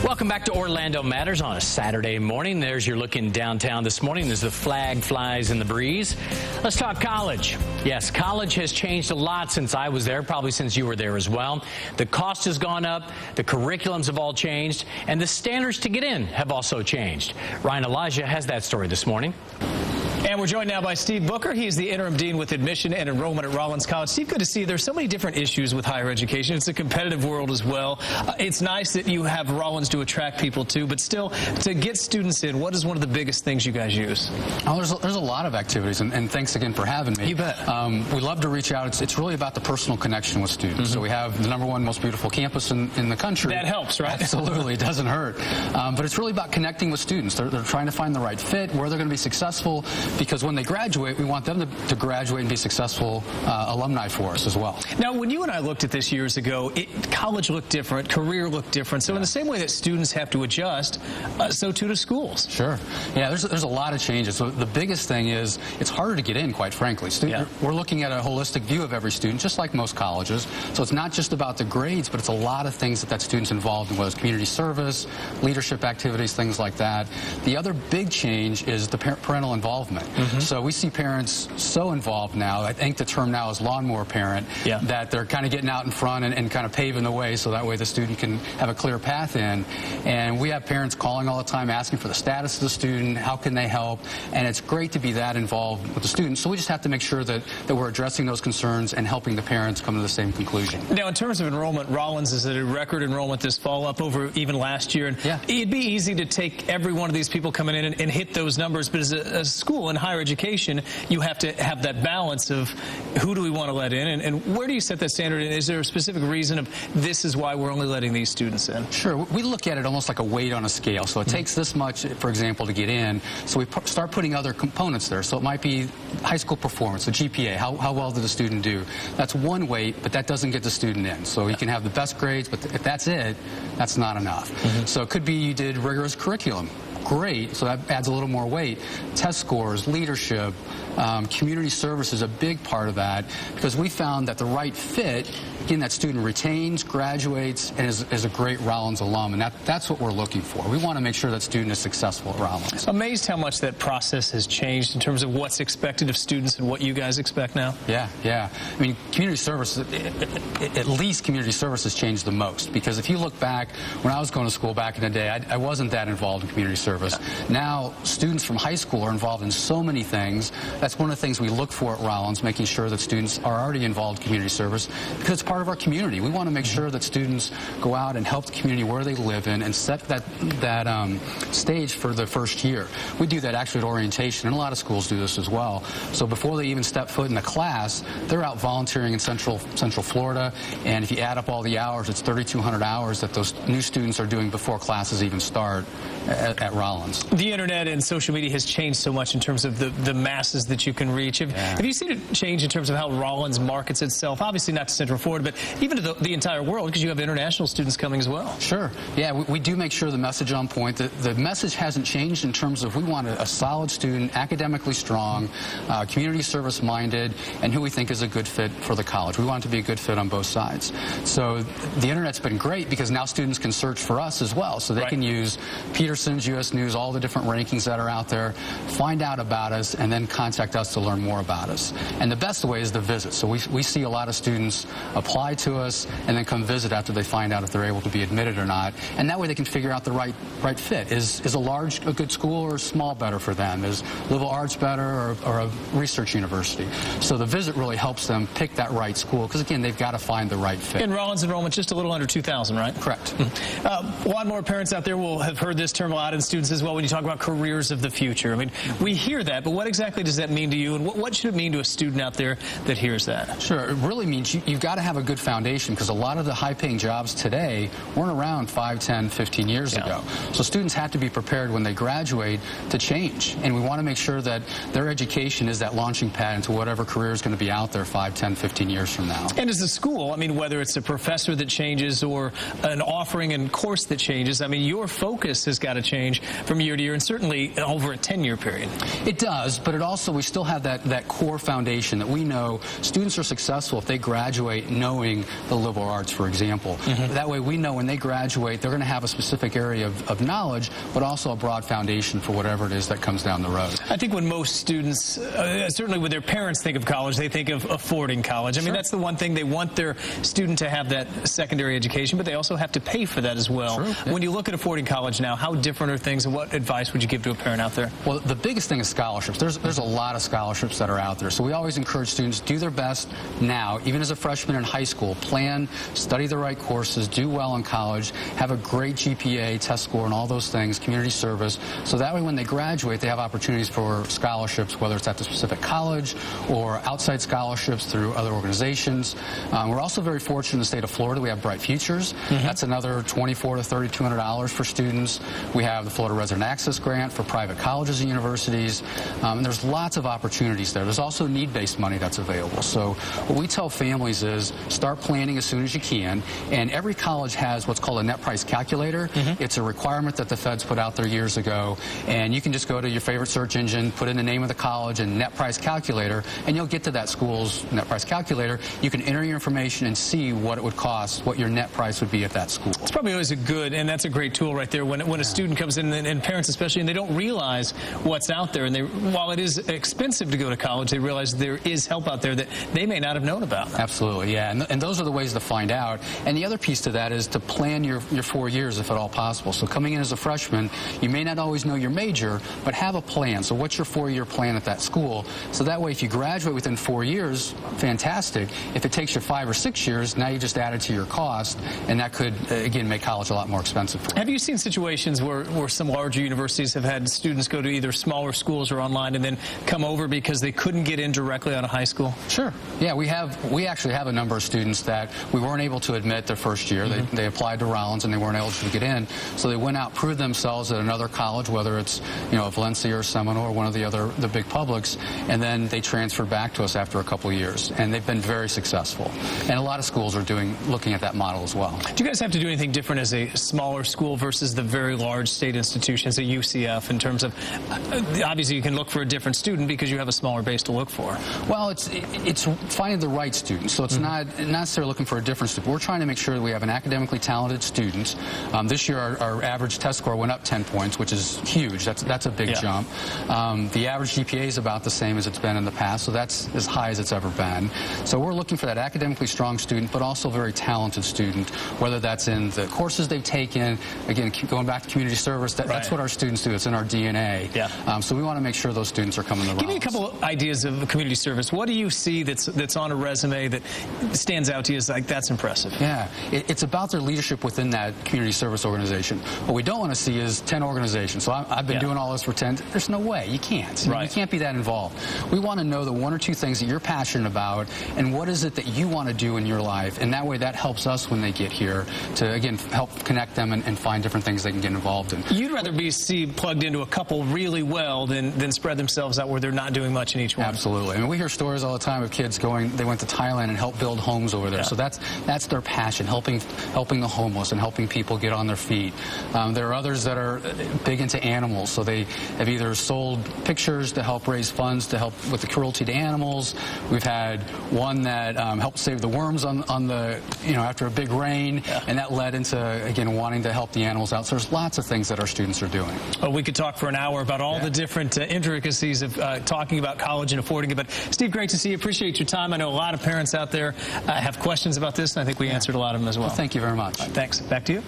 Welcome back to Orlando Matters on a Saturday morning. There's your look in downtown this morning as the flag flies in the breeze. Let's talk college. Yes, college has changed a lot since I was there, probably since you were there as well. The cost has gone up, the curriculums have all changed, and the standards to get in have also changed. Ryan Elijah has that story this morning. And we're joined now by Steve Booker. He's the Interim Dean with Admission and Enrollment at Rollins College. Steve, good to see you. There's so many different issues with higher education. It's a competitive world as well. It's nice that you have Rollins to attract people to, but still, to get students in, what is one of the biggest things you guys use? Oh, there's a lot of activities, and thanks again for having me. You bet. We love to reach out. It's really about the personal connection with students. So we have the #1 most beautiful campus in the country. That helps, right? Absolutely. It doesn't hurt. But it's really about connecting with students. They're trying to find the right fit, where they're going to be successful, because when they graduate, we want them to graduate and be successful alumni for us as well. Now, when you and I looked at this years ago, college looked different, career looked different. So in the same way that students have to adjust, so too do schools. Sure. Yeah, there's a lot of changes. So the biggest thing is it's harder to get in, quite frankly. We're looking at a holistic view of every student, just like most colleges. So it's not just about the grades, but it's a lot of things that student's involved in, whether it's community service, leadership activities, things like that. The other big change is the parental involvement. So we see parents so involved now. I think the term now is lawnmower parent, that they're kind of getting out in front and kind of paving the way, so that way the student can have a clear path in. And we have parents calling all the time, asking for the status of the student, how can they help, and it's great to be that involved with the students. So we just have to make sure that we're addressing those concerns and helping the parents come to the same conclusion. Now, in terms of enrollment, Rollins is at a record enrollment this fall, up over even last year. And it'd be easy to take every one of these people coming in and hit those numbers, but as a school in higher education, you have to have that balance of who do we want to let in, and where do you set that standard, and is there a specific reason of this is why we're only letting these students in? Sure. We look at it almost like a weight on a scale. So it takes this much, for example, to get in, so we start putting other components there. So it might be high school performance, the GPA, how well did the student do? That's one weight, but that doesn't get the student in. So you can have the best grades, but if that's it, that's not enough. So it could be you did rigorous curriculum. Great, so that adds a little more weight. Test scores, leadership, community service is a big part of that, because we found that the right fit, again, that student retains, graduates, and is a great Rollins alum, and that's what we're looking for. We want to make sure that student is successful at Rollins. Amazed how much that process has changed in terms of what's expected of students and what you guys expect now? Yeah. I mean, community service, at least community service has changed the most, because if you look back, when I was going to school back in the day, I wasn't that involved in community service. Now, students from high school are involved in so many things. That's one of the things we look for at Rollins, making sure that students are already involved in community service, because it's part of our community. We want to make sure that students go out and help the community where they live in and set that stage for the first year. We do that actually at orientation, and a lot of schools do this as well. So before they even step foot in the class, they're out volunteering in Central Florida, and if you add up all the hours, it's 3,200 hours that those new students are doing before classes even start at Rollins. The internet and social media has changed so much in terms of the masses that you can reach. Have you seen it change in terms of how Rollins markets itself? Obviously not to Central Florida, but even to the entire world, because you have international students coming as well. Sure. Yeah, we do make sure the message on point. The message hasn't changed in terms of we want a solid student, academically strong, community service minded, and who we think is a good fit for the college. We want it to be a good fit on both sides. So the internet's been great, because now students can search for us as well. So they can use Peterson's, U.S. News, all the different rankings that are out there, find out about us, and then contact us to learn more about us. And the best way is to visit. So we see a lot of students apply to us and then come visit after they find out if they're able to be admitted or not. And that way they can figure out the right fit. Is a good school, or small better for them? Is liberal arts better, or a research university? So the visit really helps them pick that right school, because again, they've got to find the right fit. In Rollins enrollment, just a little under 2,000, right? Correct. A lot more parents out there will have heard this term a lot, and students as well, when you talk about careers of the future. I mean, we hear that, but what exactly does that mean to you, and what should it mean to a student out there that hears that? Sure. It really means you've got to have a good foundation, because a lot of the high-paying jobs today weren't around 5, 10, 15 years ago. So students have to be prepared when they graduate to change, and we want to make sure that their education is that launching pad into whatever career is going to be out there 5, 10, 15 years from now. And as a school, I mean, whether it's a professor that changes or an offering and course that changes, I mean, your focus has got to change from year to year, and certainly over a 10-year period. It does, but it also, we still have that core foundation that we know students are successful if they graduate knowing knowing the liberal arts, for example. That way we know when they graduate, they're going to have a specific area of knowledge, but also a broad foundation for whatever it is that comes down the road. I think when most students, certainly when their parents think of college, they think of affording college. I mean, that's the one thing. They want their student to have that secondary education, but they also have to pay for that as well. True, yeah. When you look at affording college now, how different are things, and what advice would you give to a parent out there? Well, the biggest thing is scholarships. There's a lot of scholarships that are out there. So we always encourage students, do their best now, even as a freshman in high school. Plan, study the right courses, do well in college, have a great GPA, test score, and all those things, community service. So that way when they graduate, they have opportunities for scholarships, whether it's at the specific college or outside scholarships through other organizations. We're also very fortunate in the state of Florida. We have Bright Futures. That's another $2,400 to $3,200 for students. We have the Florida Resident Access Grant for private colleges and universities. And there's lots of opportunities there. There's also need-based money that's available. So what we tell families is start planning as soon as you can. And every college has what's called a net price calculator. It's a requirement that the feds put out there years ago. And you can just go to your favorite search engine, put in the name of the college and net price calculator, and you'll get to that school's net price calculator. You can enter your information and see what it would cost, what your net price would be at that school. It's probably always a good, and that's a great tool right there, when a student comes in, and parents especially, and they don't realize what's out there. And while it is expensive to go to college, they realize there is help out there that they may not have known about. Absolutely, yeah. And those are the ways to find out. And the other piece to that is to plan your 4 years, if at all possible. So coming in as a freshman, you may not always know your major, but have a plan. So what's your 4-year plan at that school? So that way, if you graduate within 4 years, fantastic. If it takes you 5 or 6 years, now you just add it to your cost, and that could, again, make college a lot more expensive for you. Have you seen situations where some larger universities have had students go to either smaller schools or online and then come over because they couldn't get in directly out of high school? Sure. Yeah, we actually have a number of students that we weren't able to admit their first year. They applied to Rollins and they weren't able to get in, so they went out, proved themselves at another college, whether it's Valencia or Seminole or one of the big publics, and then they transferred back to us after a couple of years, and they've been very successful. And a lot of schools are looking at that model as well. Do you guys have to do anything different as a smaller school versus the very large state institutions at UCF in terms of, obviously you can look for a different student because you have a smaller base to look for? Well, it's finding the right student, so it's not necessarily looking for a different student. We're trying to make sure that we have an academically talented student. This year our average test score went up 10 points, which is huge. That's a big jump. The average GPA is about the same as it's been in the past, so that's as high as it's ever been. So we're looking for that academically strong student, but also very talented student, whether that's in the courses they've taken. Again, going back to community service, that's what our students do. It's in our DNA. So we want to make sure those students are coming to Rollins. Give me a couple of ideas of community service. What do you see that's on a resume that stands out to you as like, that's impressive? Yeah, it's about their leadership within that community service organization. What we don't want to see is 10 organizations. So I've been doing all this for 10. There's no way. You can't. You can't be that involved. We want to know the 1 or 2 things that you're passionate about and what is it that you want to do in your life. And that way that helps us when they get here to, again, help connect them and find different things they can get involved in. You'd rather be plugged into a couple really well than spread themselves out where they're not doing much in each one. Absolutely. I mean, we hear stories all the time of kids they went to Thailand and helped build homes over there. So that's their passion, helping the homeless and helping people get on their feet. There are others that are big into animals, so they have either sold pictures to help raise funds to help with the cruelty to animals. We've had one that helped save the worms on the, after a big rain, and that led into, again, wanting to help the animals out. So there's lots of things that our students are doing. Oh, we could talk for an hour about all the different intricacies of talking about college and affording it. But Steve, great to see you. Appreciate your time. I know a lot of parents out there have questions about this, and I think we answered a lot of them as well. Thank you very much. Thanks. Back to you.